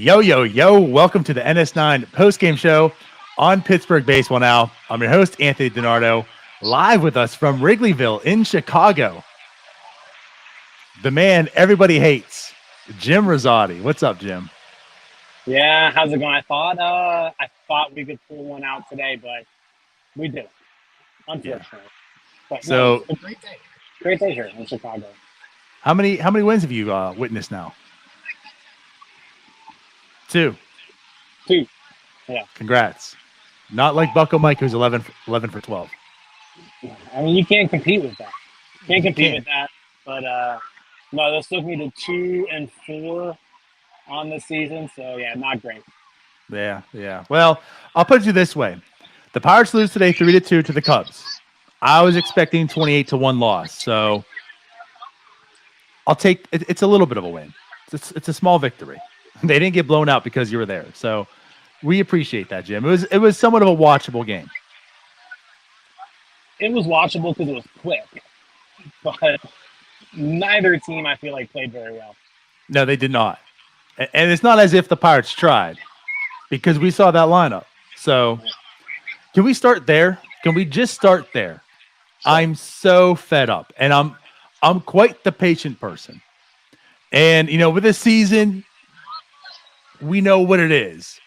Yo, yo, yo. Welcome to the NS9 postgame show on Pittsburgh Baseball Now. I'm your host, Anthony DiNardo, live with us from Wrigleyville in Chicago. The man everybody hates, Jim Rosati. What's up, Jim? Yeah, how's it going? I thought we could pull one out today, but we didn't, unfortunately. Yeah. But so, it's a great day. Great day here in Chicago. How many wins have you witnessed now? Two. Yeah. Congrats. Not like Bucko Mike, who's 11 for 12. I mean, you can't compete with that. With that. But no, this took me to 2 and 4 on the season. So yeah, not great. Yeah. Well, I'll put it this way: the Pirates lose today 3-2 to the Cubs. I was expecting 28-1 loss, so I'll take it. It's a little bit of a win. It's a small victory. They didn't get blown out because you were there. So we appreciate that, Jim. It was somewhat of a watchable game. It was watchable because it was quick. But neither team, I feel like, played very well. No, they did not. And it's not as if the Pirates tried, because we saw that lineup. So can we start there? Can we just start there? Sure. I'm so fed up. And I'm quite the patient person. And, with this season, we know what it is,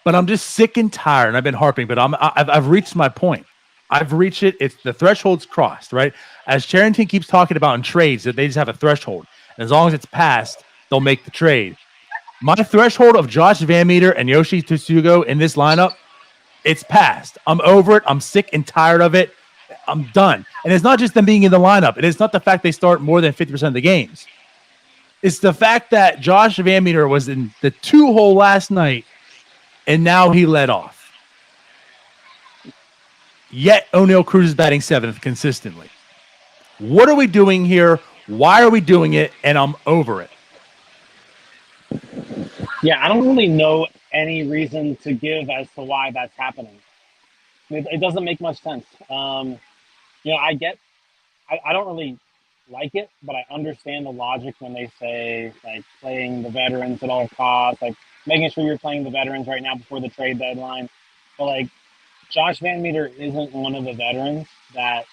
but I'm just sick and tired. And I've been harping, but I've reached my point. I've reached it. It's the threshold's crossed, right? As Charrington keeps talking about in trades, that they just have a threshold, and as long as it's passed, they'll make the trade. My threshold of Josh VanMeter and Yoshi Tsutsugo in this lineup, it's passed. I'm over it. I'm sick and tired of it. I'm done. And it's not just them being in the lineup. It is not the fact they start more than 50% of the games. It's the fact that Josh VanMeter was in the 2-hole last night, and now he led off. Yet Oneil Cruz is batting 7th consistently. What are we doing here? Why are we doing it? And I'm over it. Yeah, I don't really know any reason to give as to why that's happening. It doesn't make much sense. I don't really like it, but I understand the logic when they say, like, playing the veterans at all costs, like making sure you're playing the veterans right now before the trade deadline. But, like, Josh VanMeter isn't one of the veterans that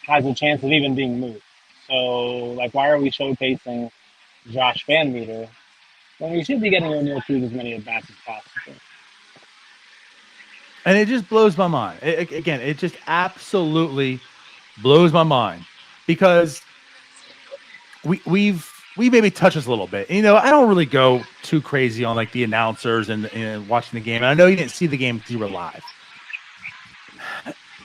has a chance of even being moved. So, like, why are we showcasing Josh VanMeter when we should be getting Oneil Cruz as many at-bats as possible? And it just blows my mind. It just absolutely blows my mind, because we maybe touch us a little bit. I don't really go too crazy on, like, the announcers and watching the game. And I know you didn't see the game because you were live.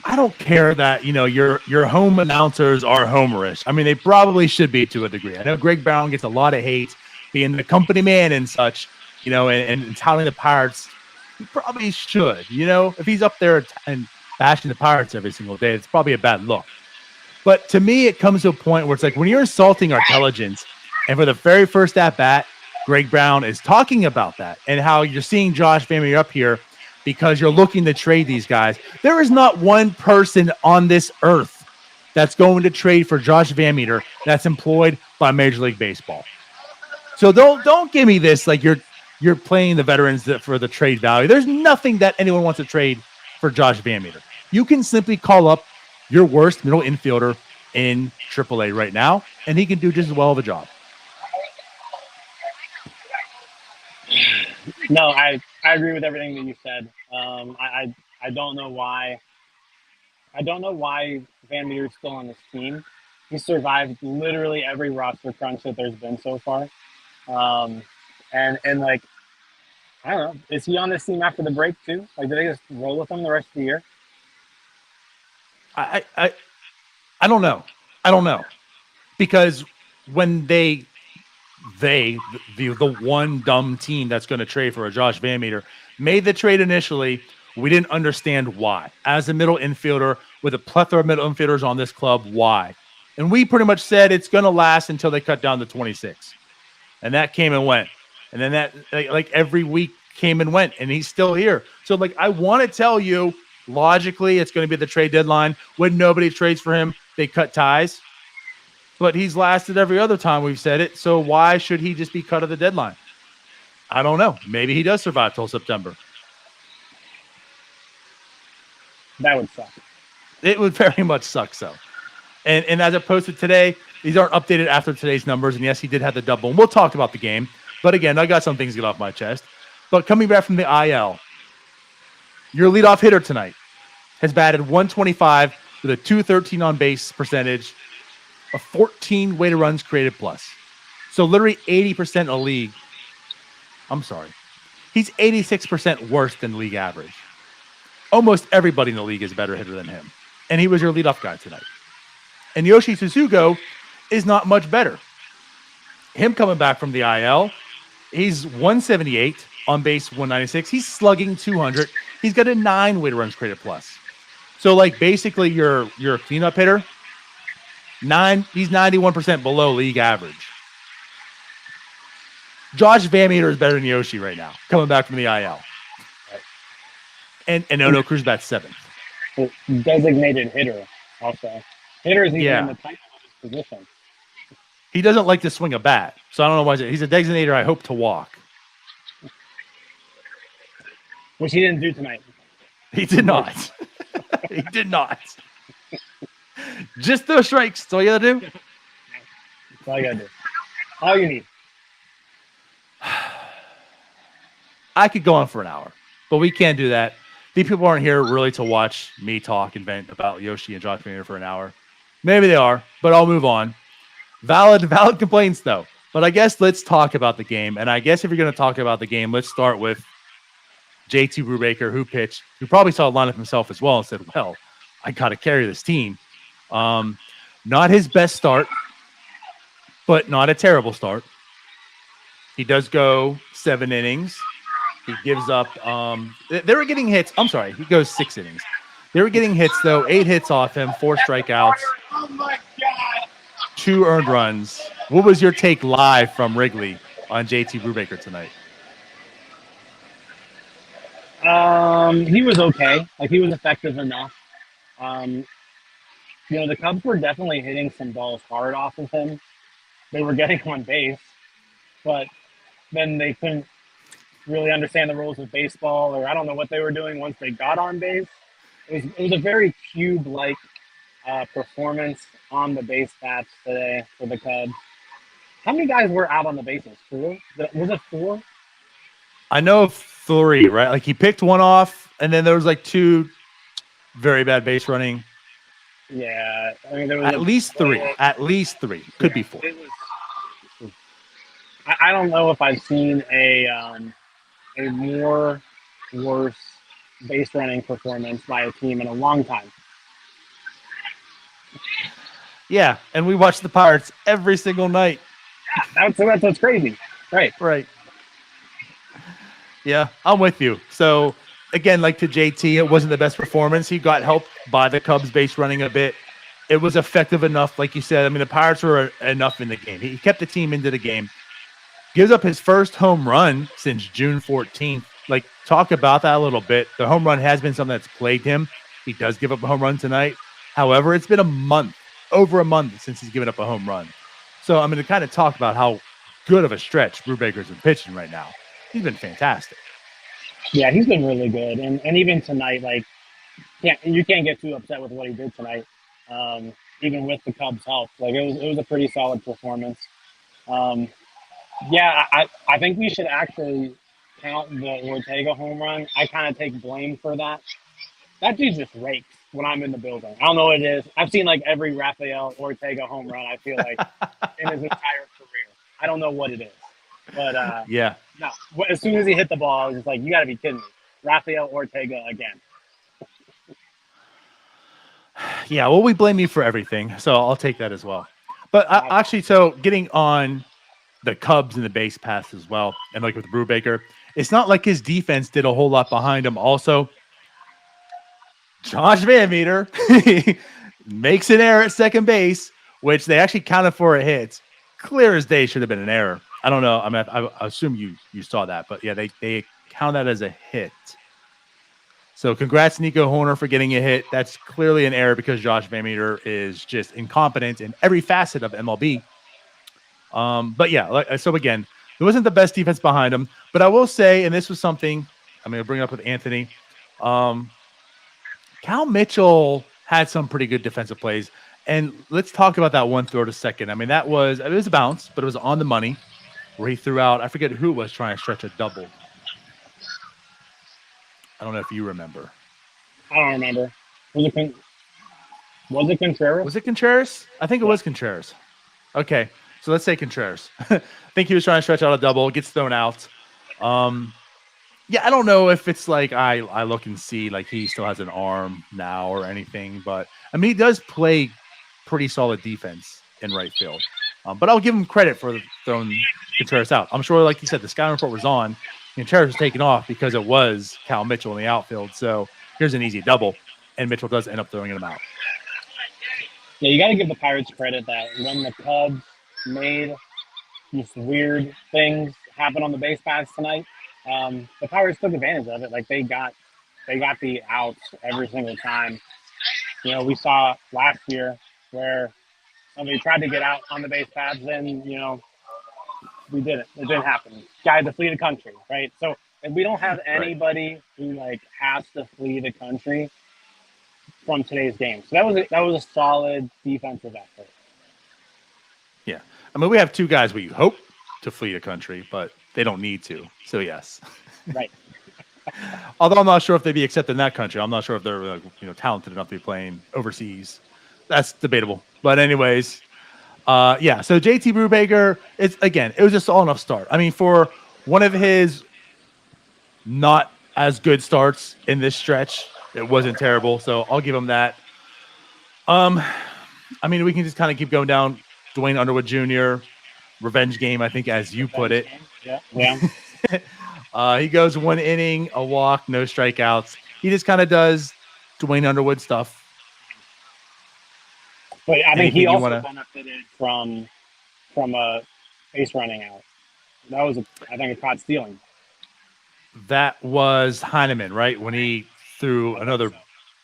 I don't care that, your home announcers are homerish. I mean, they probably should be to a degree. I know Greg Brown gets a lot of hate being the company man and such, and touting the Pirates. He probably should, if he's up there and bashing the Pirates every single day, it's probably a bad look. But to me, it comes to a point where it's like, when you're insulting our intelligence, and for the very first at-bat, Greg Brown is talking about that and how you're seeing Josh VanMeter up here because you're looking to trade these guys. There is not one person on this earth that's going to trade for Josh VanMeter that's employed by Major League Baseball. So don't give me this like you're playing the veterans for the trade value. There's nothing that anyone wants to trade for Josh VanMeter. You can simply call up your worst middle infielder in AAA right now, and he can do just as well of a job. No, I agree with everything that you said. I don't know why. I don't know why VanMeter's still on this team. He survived literally every roster crunch that there's been so far. And like, I don't know, is he on this team after the break too? Like, do they just roll with him the rest of the year? I don't know. because when the one dumb team that's going to trade for a Josh VanMeter made the trade initially, we didn't understand why. As a middle infielder with a plethora of middle infielders on this club, why? And we pretty much said it's going to last until they cut down to 26. And that came and went. And then that, like every week came and went, and he's still here. So, like, I want to tell you, logically, it's going to be the trade deadline. When nobody trades for him, they cut ties. But he's lasted every other time we've said it. So why should he just be cut at the deadline? I don't know. Maybe he does survive till September. That would suck. It would very much suck. So, and as I posted today, these aren't updated after today's numbers. And yes, he did have the double. And we'll talk about the game. But again, I got some things to get off my chest. But coming back from the IL, your leadoff hitter tonight has batted 125 with a 213 on base percentage, a 14 weighted runs created plus. So literally 80% of the league. I'm sorry. He's 86% worse than league average. Almost everybody in the league is a better hitter than him. And he was your leadoff guy tonight. And Yoshi Tsutsugo is not much better. Him coming back from the IL, he's 178 on base 196. He's slugging 200. He's got a 9 weighted runs created plus. So like basically your cleanup hitter, he's 91% below league average. Josh VanMeter is better than Yoshi right now, coming back from the IL. And Oneil Cruz bats 7th. Designated hitter also. Hitters even in the title of his position. He doesn't like to swing a bat, so I don't know why he's a designator. I hope to walk. Which he didn't do tonight. He did not. He did not. Just those strikes. That's all you gotta do. That's all you gotta do. All you need. I could go on for an hour, but we can't do that. These people aren't here really to watch me talk and vent about Yoshi and Josh VanMeter for an hour. Maybe they are, but I'll move on. Valid complaints, though. But I guess let's talk about the game. And I guess if you're going to talk about the game, let's start with JT Brubaker, who pitched, who probably saw a lineup himself as well and said, well, I got to carry this team. Not his best start, but not a terrible start. He does go 7 innings. He gives up. They were getting hits. I'm sorry. He goes 6 innings. They were getting hits, though. 8 hits off him, 4 strikeouts. Oh, my God. 2 earned runs. What was your take live from Wrigley on JT Brubaker tonight? He was okay. Like, he was effective enough. The Cubs were definitely hitting some balls hard off of him. They were getting on base, but then they couldn't really understand the rules of baseball, or I don't know what they were doing once they got on base. It was a very cube-like performance on the base paths today for the Cubs. How many guys were out on the bases? 4? Was it 4? I know 3, right? Like he picked one off, and then there was like 2 very bad base running. Yeah, I mean there was at least 3. At least 3. Could be 4. I don't know if I've seen a more worse base running performance by a team in a long time. Yeah, and we watch the Pirates every single night. That's what's crazy. Right. Yeah, I'm with you. So, again, like to JT, it wasn't the best performance. He got helped by the Cubs base running a bit. It was effective enough, like you said. I mean, the Pirates were enough in the game. He kept the team into the game. Gives up his first home run since June 14th. Like, talk about that a little bit. The home run has been something that's plagued him. He does give up a home run tonight. However, it's been over a month since he's given up a home run. So I'm going to kind of talk about how good of a stretch Brubaker's been pitching right now. He's been fantastic. Yeah, he's been really good. And even tonight, like, you can't get too upset with what he did tonight, even with the Cubs' help. Like, it was a pretty solid performance. Yeah, I think we should actually count the Ortega home run. I kind of take blame for that. That dude just rakes when I'm in the building. I don't know what it is. I've seen like every Rafael Ortega home run, I feel like, in his entire career. I don't know what it is. But yeah. No, as soon as he hit the ball, I was just like, you got to be kidding me. Rafael Ortega again. Yeah, well, we blame you for everything, so I'll take that as well. But actually, so getting on the Cubs and the base pass as well, and like with Brubaker, it's not like his defense did a whole lot behind him. Also, Josh VanMeter makes an error at second base, which they actually counted for a hit. Clear as day, should have been an error. I don't know. I mean, I assume you saw that, but yeah, they count that as a hit. So congrats, Nico Horner, for getting a hit. That's clearly an error because Josh VanMeter is just incompetent in every facet of MLB. But yeah, so again, there wasn't the best defense behind him. But I will say, and this was something I'm going to bring up with Anthony. Cal Mitchell had some pretty good defensive plays. And let's talk about that one throw to second. I mean, it was a bounce, but it was on the money where he threw out, I forget who was trying to stretch a double. I don't know if you remember. I don't remember. Was it Contreras? Was it Contreras? I think it was Contreras. Okay, so let's say Contreras. I think he was trying to stretch out a double, gets thrown out. Yeah, I don't know if it's like I look and see like he still has an arm now or anything, but I mean, he does play pretty solid defense in right field. But I'll give him credit for throwing Contreras out. I'm sure, like you said, the scouting report was on. Contreras was taken off because it was Cal Mitchell in the outfield. So here's an easy double, and Mitchell does end up throwing him out. Yeah, you got to give the Pirates credit that when the Cubs made these weird things happen on the base paths tonight, the Pirates took advantage of it. Like they got the outs every single time. You know, we saw last year where somebody tried to get out on the base paths, and we didn't. It didn't happen. Guy had to flee the country, right? So if we don't have anybody who like has to flee the country from today's game, so that was a solid defensive effort. Yeah, I mean, we have two guys we hope to flee the country, but they don't need to. So yes, right. Although I'm not sure if they'd be accepted in that country. I'm not sure if they're talented enough to be playing overseas. That's debatable. But anyways, yeah. So JT Brubaker, it was a solid enough start. I mean, for one of his not as good starts in this stretch, it wasn't terrible. So I'll give him that. I mean, we can just kind of keep going down. Dwayne Underwood Jr., revenge game, I think, as you put it. Yeah. He goes 1 inning, a walk, no strikeouts. He just kind of does Dwayne Underwood stuff. But I think he also benefited from a base running out. That was, I think, a caught stealing. That was Heineman, right? When he threw another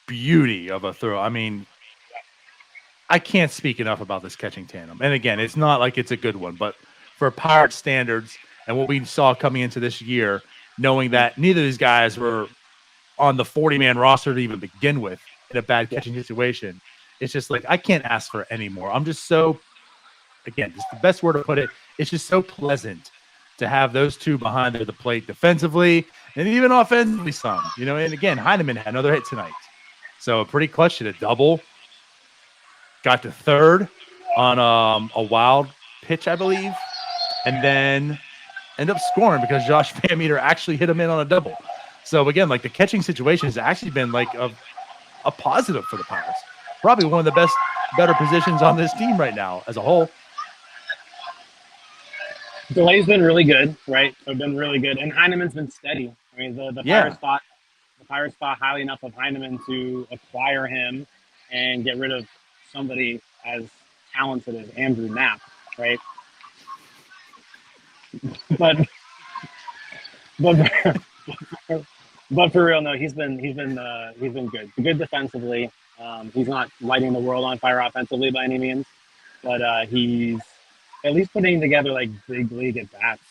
beauty of a throw. I mean, I can't speak enough about this catching tandem. And again, it's not like it's a good one, but for Pirate standards and what we saw coming into this year, knowing that neither of these guys were on the 40-man roster to even begin with in a bad catching situation, it's just like I can't ask for any more. I'm just so, again, just the best word to put it, it's just so pleasant to have those two behind the plate defensively and even offensively some. And again, Heineman had another hit tonight. So pretty clutch to a double. Got to third on a wild pitch, I believe, and then end up scoring because Josh VanMeter actually hit him in on a double. So again, like the catching situation has actually been like a positive for the Pirates. Probably one of the better positions on this team right now as a whole. Delay's been really good, right? They've been really good, and Heineman's been steady. I mean, the Pirates thought highly enough of Heineman to acquire him and get rid of somebody as talented as Andrew Knapp, right? but for real, no, he's been good. Good defensively. He's not lighting the world on fire offensively by any means, but he's at least putting together like big league at bats.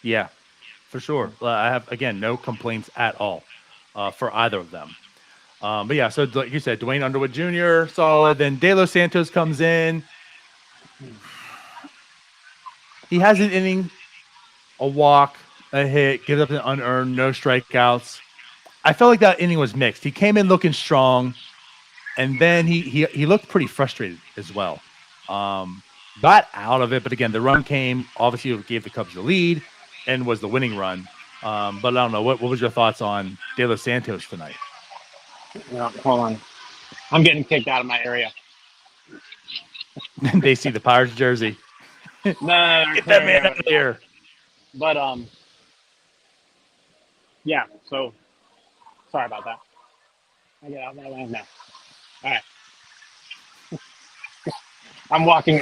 Yeah, for sure. I have, again, no complaints at all for either of them. But yeah, so like you said, Dwayne Underwood Jr., solid. Then De Los Santos comes in. He has an inning, a walk, a hit, gives up an unearned, no strikeouts. I felt like that inning was mixed. He came in looking strong, and then he looked pretty frustrated as well. Got out of it, but again, the run came. Obviously, it gave the Cubs the lead and was the winning run. But I don't know. What was your thoughts on De Los Santos tonight? Hold on. I'm getting kicked out of my area. They see the Pirates jersey. No, Get that man out of here. But yeah. So sorry about that. I get out that way now. All right. I'm walking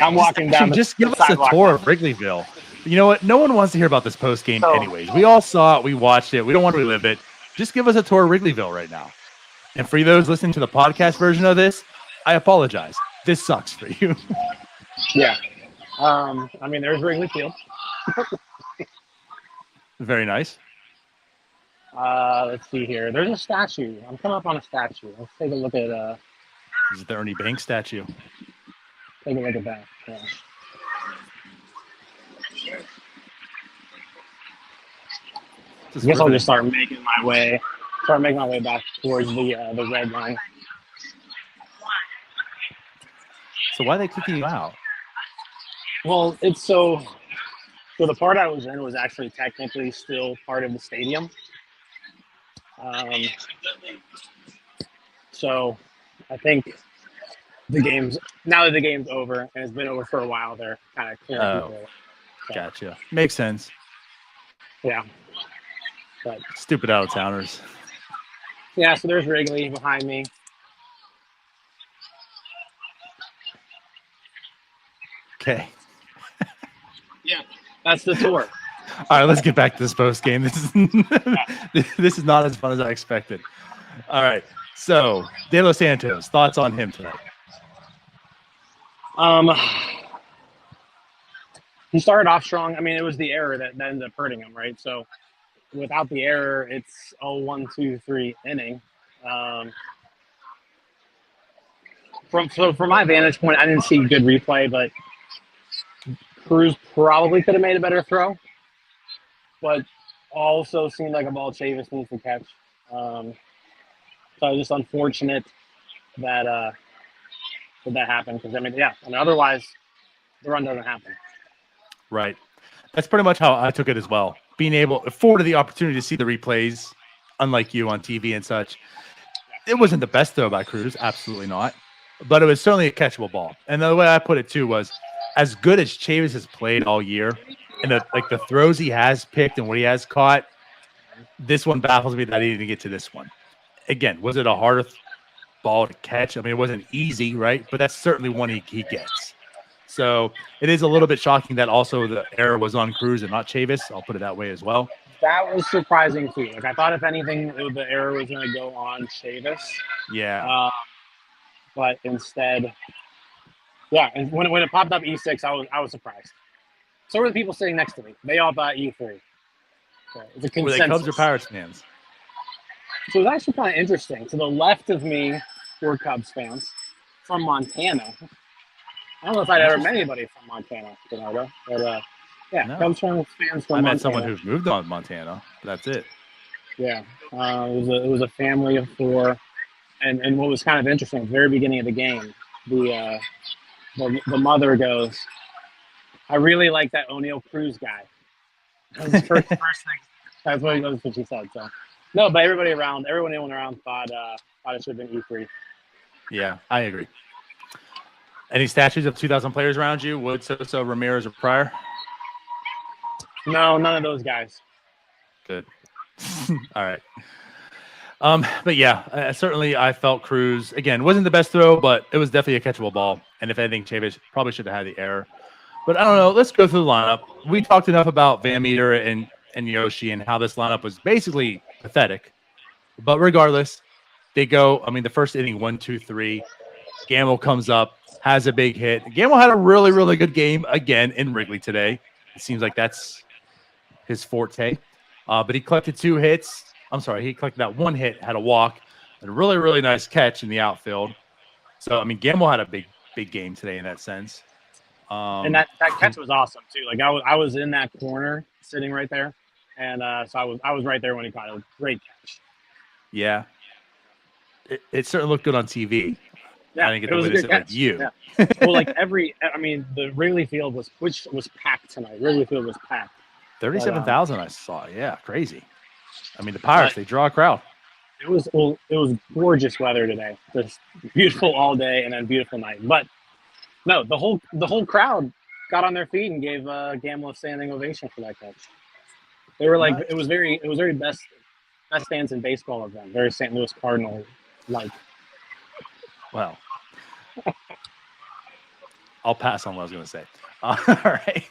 down. Just give us a tour of Wrigleyville. You know what? No one wants to hear about this post game, anyways. We all saw it. We watched it. We don't want to relive it. Just give us a tour of Wrigleyville right now. And for those listening to the podcast version of this, I apologize. This sucks for you. Yeah. I mean, there's Wrigley Field. Very nice. Let's see here. There's a statue. I'm coming up on a statue. Let's take a look at. This is the Ernie Banks statue. Take a look at that. Yeah. I guess I'll just start making my way back towards the red line. So why are they kicking you out? Well, it's so the part I was in was actually technically still part of the stadium. So I think now that the game's over and it's been over for a while, they're kind of clearing people away. So, gotcha. Makes sense. Yeah. But stupid out-of-towners. Yeah, so there's Wrigley behind me. Okay. Yeah, that's the tour. All right, let's get back to this post game. This is not as fun as I expected. All right, so De Los Santos, thoughts on him tonight? He started off strong. I mean, it was the error that ended up hurting him, right? So without the error, it's a 1-2-3 inning. From my vantage point, I didn't see good replay, but Cruz probably could have made a better throw, but also seemed like a ball Chavis needs to catch. So it's just unfortunate that that happened because otherwise the run doesn't happen. Right. That's pretty much how I took it as well. Being afforded the opportunity to see the replays, unlike you on TV and such. It wasn't the best throw by Cruz, absolutely not, but it was certainly a catchable ball. And the way I put it too was, as good as Chavis has played all year, and the throws he has picked and what he has caught, this one baffles me that he didn't get to this one. Again, was it a harder ball to catch? I mean, it wasn't easy, right? But that's certainly one he gets. So it is a little bit shocking that also the error was on Cruz and not Chavis. I'll put it that way as well. That was surprising too. Like I thought, if anything, the error was going to go on Chavis. Yeah. But instead. Yeah, and when it popped up E6, I was surprised. So were the people sitting next to me. They all thought E3. So it's a consensus. Were they Cubs or Pirates fans? So it was actually kind of interesting. To the left of me were Cubs fans from Montana. I don't know if I'd ever met anybody from Montana, DiNardo, but no. Cubs fans from Montana. I met someone who's moved on Montana. That's it. Yeah, it was a family of four, and what was kind of interesting at the very beginning of the game, the mother goes, "I really like that Oneil Cruz guy." That was the first thing. That's what she said. So, no, but everyone around thought it should have been E3. Yeah, I agree. Any statues of 2,000 players around you? Wood, Sosa, Ramirez, or Pryor? No, none of those guys. Good. All right. But yeah, certainly I felt Cruz, again, wasn't the best throw, but it was definitely a catchable ball. And if anything, Chavis probably should have had the error. But I don't know. Let's go through the lineup. We talked enough about VanMeter and Yoshi and how this lineup was basically pathetic. But regardless, they go, the first inning, 1-2-3. Gamel comes up, has a big hit. Gamel had a really, really good game again in Wrigley today. It seems like that's his forte. But he collected 2 hits. He collected that 1 hit, had a walk, and a really, really nice catch in the outfield. So, Gamel had a big game today in that sense. And that catch was awesome too. Like I was in that corner, sitting right there, and so I was right there when he caught it. Great catch. Yeah, it certainly looked good on TV. Yeah, I didn't get to witness it with you. Yeah. Well, the Wrigley Field was packed tonight. Wrigley Field was packed. 37,000 I saw. Yeah, crazy. The Pirates, they draw a crowd. It was gorgeous weather today. Just beautiful all day and then beautiful night. But No, the whole crowd got on their feet and gave Gamel a standing ovation for that catch. They were like, Nice. it was very best stands in baseball of them. Very St. Louis Cardinal like. Well, I'll pass on what I was going to say. All right.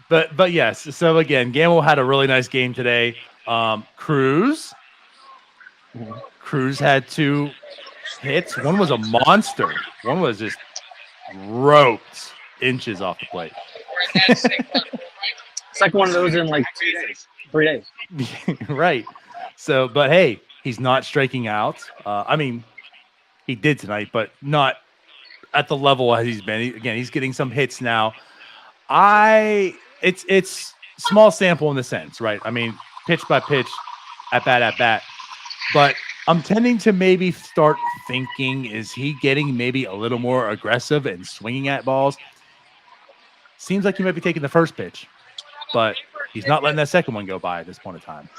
But yes. So again, Gamel had a really nice game today. Cruz had 2 hits. One was a monster. One was just roped inches off the plate. Second one of those in like 2 days, 3 days. Right. So, but hey, he's not striking out. I mean, he did tonight, but not at the level as he's been. He's getting some hits now. It's small sample in the sense, right? I mean, pitch by pitch, at bat. But I'm tending to maybe start thinking, is he getting maybe a little more aggressive and swinging at balls? Seems like he might be taking the first pitch, but he's not letting that second one go by at this point in time.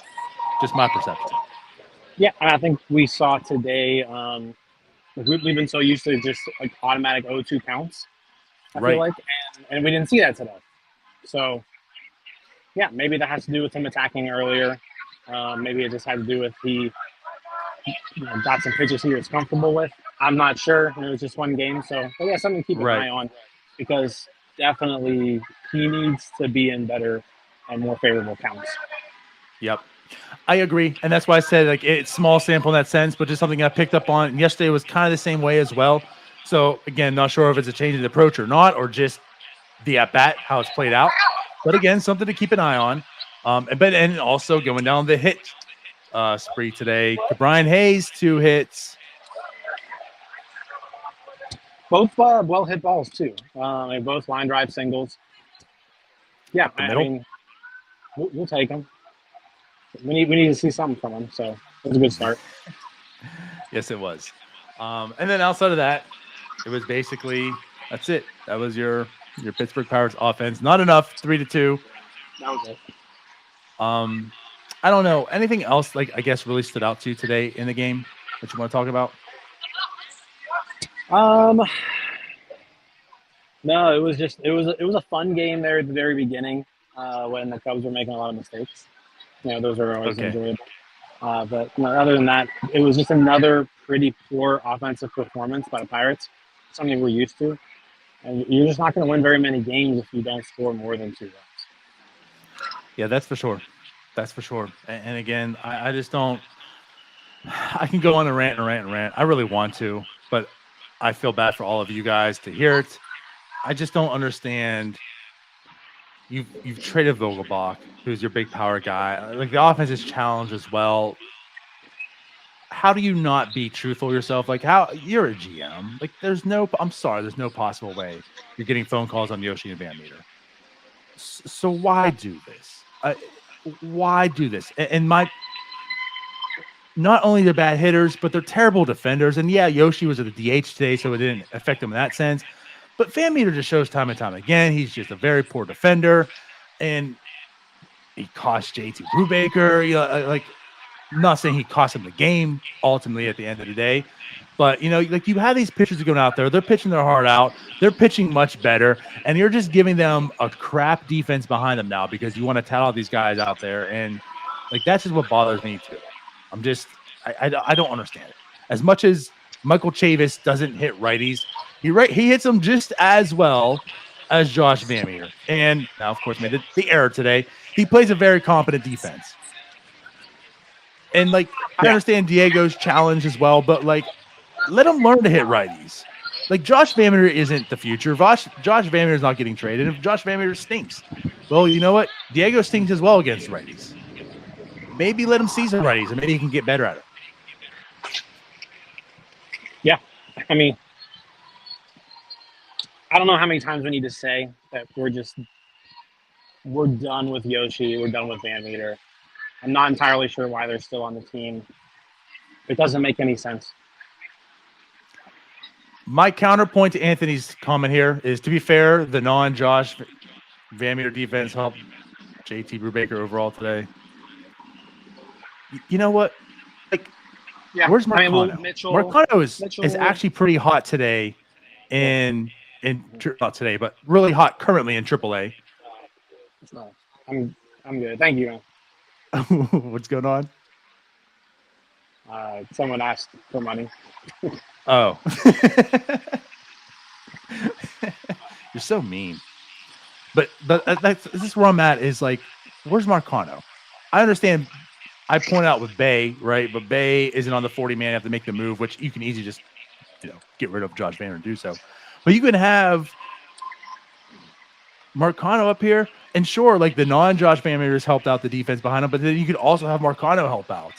Just my perception. Yeah, and I think we saw today. We've been so used to just like automatic 0-2 counts. I feel like, and we didn't see that today. So, yeah, maybe that has to do with him attacking earlier. Maybe it just had to do with he got some pitches he was comfortable with. I'm not sure. It was just one game, so but yeah, something to keep an eye on because definitely he needs to be in better and more favorable counts. Yep. I agree. And that's why I said like it's small sample in that sense, but just something I picked up on. Yesterday was kind of the same way as well. So again, not sure if it's a change in approach or not, or just the at bat, how it's played out. But again, something to keep an eye on. And also going down the hit spree today. Brian Hayes, 2 hits. Both well hit balls too. And both line drive singles. Yeah, I mean, we'll take them. We need to see something from him. So it was a good start. Yes, it was. And then outside of that, it was basically that's it. That was your Pittsburgh Pirates offense. Not enough, 3-2. That was it. I don't know. Anything else like I guess really stood out to you today in the game that you want to talk about? No, it was a fun game there at the very beginning when the Cubs were making a lot of mistakes. Those are always enjoyable. But other than that, it was just another pretty poor offensive performance by the Pirates, something we're used to. And you're just not going to win very many games if you don't score more than 2 runs. Yeah, that's for sure. That's for sure. And again, I just don't – I can go on and rant. I really want to, but I feel bad for all of you guys to hear it. I just don't understand. You've traded Vogelbach, who's your big power guy. Like the offense is challenged as well. How do you not be truthful yourself? Like how you're a GM. Like there's no possible way you're getting phone calls on Yoshi and VanMeter. So why do this? Why do this? And not only they're bad hitters, but they're terrible defenders. And yeah, Yoshi was at the DH today, so it didn't affect him in that sense. But VanMeter just shows time and time again he's just a very poor defender, and he cost JT Brubaker. Like, I'm not saying he cost him the game ultimately at the end of the day, but like you have these pitchers going out there, they're pitching their heart out, they're pitching much better, and you're just giving them a crap defense behind them now because you want to tout all these guys out there, and like that's just what bothers me too. I don't understand it as much as Michael Chavis doesn't hit righties. He hits them just as well as Josh VanMeter. And now, of course, made the error today. He plays a very competent defense. And, I understand Diego's challenge as well, but, let him learn to hit righties. Josh VanMeter isn't the future. Josh VanMeter is not getting traded. If Josh VanMeter stinks, well, you know what? Diego stinks as well against righties. Maybe let him see some righties, and maybe he can get better at it. Yeah. I mean, I don't know how many times we need to say that we're done with Yoshi. We're done with VanMeter. I'm not entirely sure why they're still on the team. It doesn't make any sense. My counterpoint to Anthony's comment here is, to be fair, the non-Josh VanMeter defense helped JT Brubaker overall today. You know what? Where's Marcano? Mitchell Marcano is actually pretty hot today in not today, but really hot currently in AAA. I'm good. Thank you. What's going on? Someone asked for money. Oh. You're so mean. But this is where I'm at is like, where's Marcano? I understand. I point out with Bay, right? But Bay isn't on the 40-man. You have to make the move, which you can easily just, get rid of Josh VanMeter and do so. But you can have Marcano up here, and sure, like the non-Josh VanMeter's helped out the defense behind him, but then you could also have Marcano help out.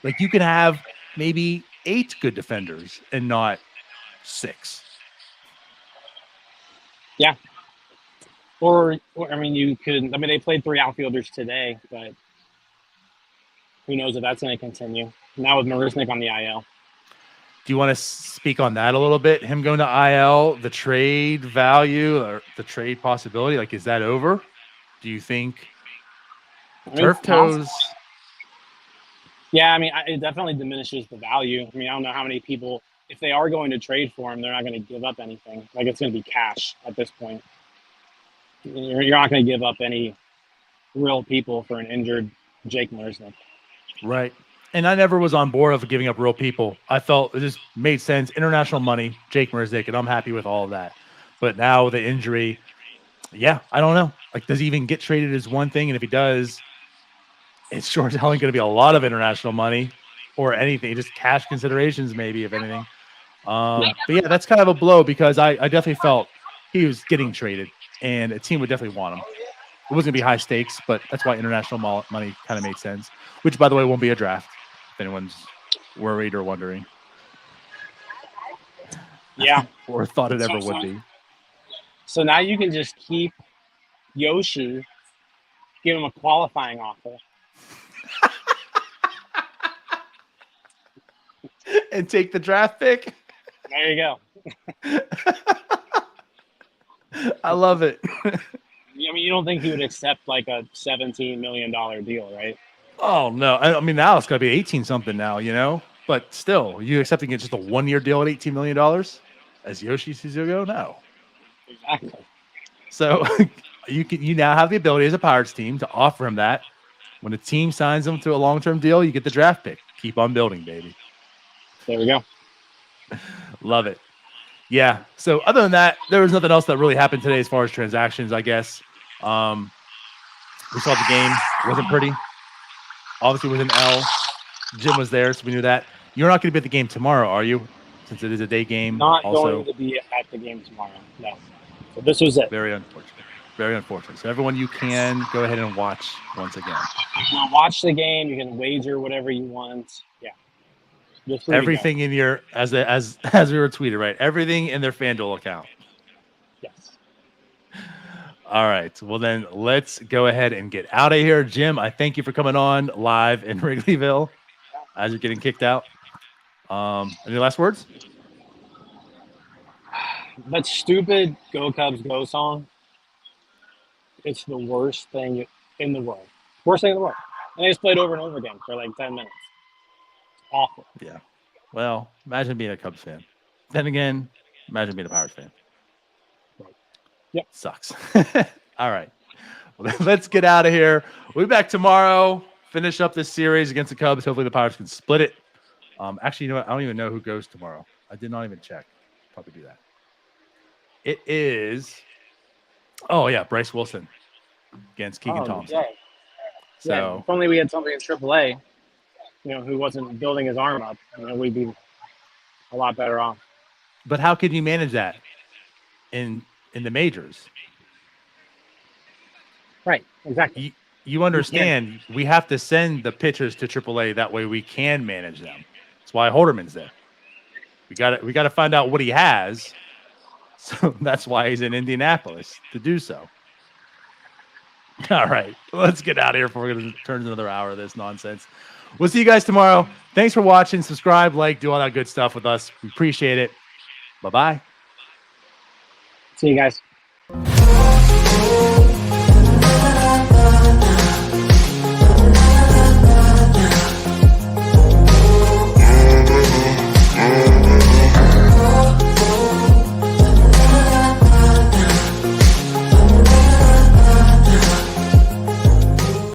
Like you can have maybe 8 good defenders and not 6. Yeah. Or I mean, you could. I mean, they played 3 outfielders today, but who knows if that's going to continue. Now with Marisnik on the IL. Do you want to speak on that a little bit? Him going to IL, the trade value or the trade possibility, like, is that over? Do you think Turf Toes? Yeah, I mean, it definitely diminishes the value. I mean, I don't know how many people, if they are going to trade for him, they're not going to give up anything. Like, it's going to be cash at this point. You're not going to give up any real people for an injured Jake Marisnik. Right. And I never was on board of giving up real people. I felt it just made sense. International money, Jake Marisnik, and I'm happy with all of that. But now with the injury, yeah, I don't know. Like, does he even get traded is one thing, and if he does, it's sure as hell ain't going to be a lot of international money or anything, just cash considerations maybe, if anything. But yeah, that's kind of a blow because I definitely felt he was getting traded, and a team would definitely want him. It wasn't going to be high stakes, but that's why international money kind of made sense, which, by the way, won't be a draft, if anyone's worried or wondering. Yeah. Or thought it ever would be. So now you can just keep Yoshi, give him a qualifying offer. And take the draft pick. There you go. I love it. I mean, you don't think he would accept like a $17 million deal, right? Oh, no. I mean, now it's got to be 18-something now, But still, you accepting it just a 1-year deal at $18 million as Yoshi Tsutsugo? No. Exactly. So you now have the ability as a Pirates team to offer him that. When a team signs him to a long-term deal, you get the draft pick. Keep on building, baby. There we go. Love it. Yeah. So other than that, there was nothing else that really happened today as far as transactions, I guess. We saw the game. Wasn't pretty. Obviously, it was an L. Jim was there, so we knew that. You're not going to be at the game tomorrow, are you? Since it is a day game. Not going to be at the game tomorrow. No. So this was it. Very unfortunate. Very unfortunate. So everyone, you can go ahead and watch once again. You can watch the game. You can wager whatever you want. Yeah. Everything in your as we were tweeted, right? Everything in their FanDuel account. Yes. All right. Well, then let's go ahead and get out of here. Jim, I thank you for coming on live in Wrigleyville as you're getting kicked out. Any last words? That stupid "Go Cubs Go" song. It's the worst thing in the world. Worst thing in the world. And they just played over and over again for like 10 minutes. Awful. Yeah. Well, imagine being a Cubs fan. Then again, imagine being a Pirates fan. Right. Yep. Sucks. All right. Well, let's get out of here. We'll be back tomorrow. Finish up this series against the Cubs. Hopefully the Pirates can split it. Actually, you know what? I don't even know who goes tomorrow. I did not even check. Probably do that. It is. Oh, yeah. Bryce Wilson against Keegan Thompson. Yeah. So if only we had somebody in AAA, who wasn't building his arm up, we'd be a lot better off. But how could you manage that in the majors? Right. Exactly. You understand we have to send the pitchers to AAA. That way we can manage them. That's why Holderman's there. We got to find out what he has. So that's why he's in Indianapolis to do so. All right, let's get out of here before we're going to turn another hour of this nonsense. We'll see you guys tomorrow. Thanks for watching. Subscribe, like, do all that good stuff with us. We appreciate it. Bye-bye. See you guys.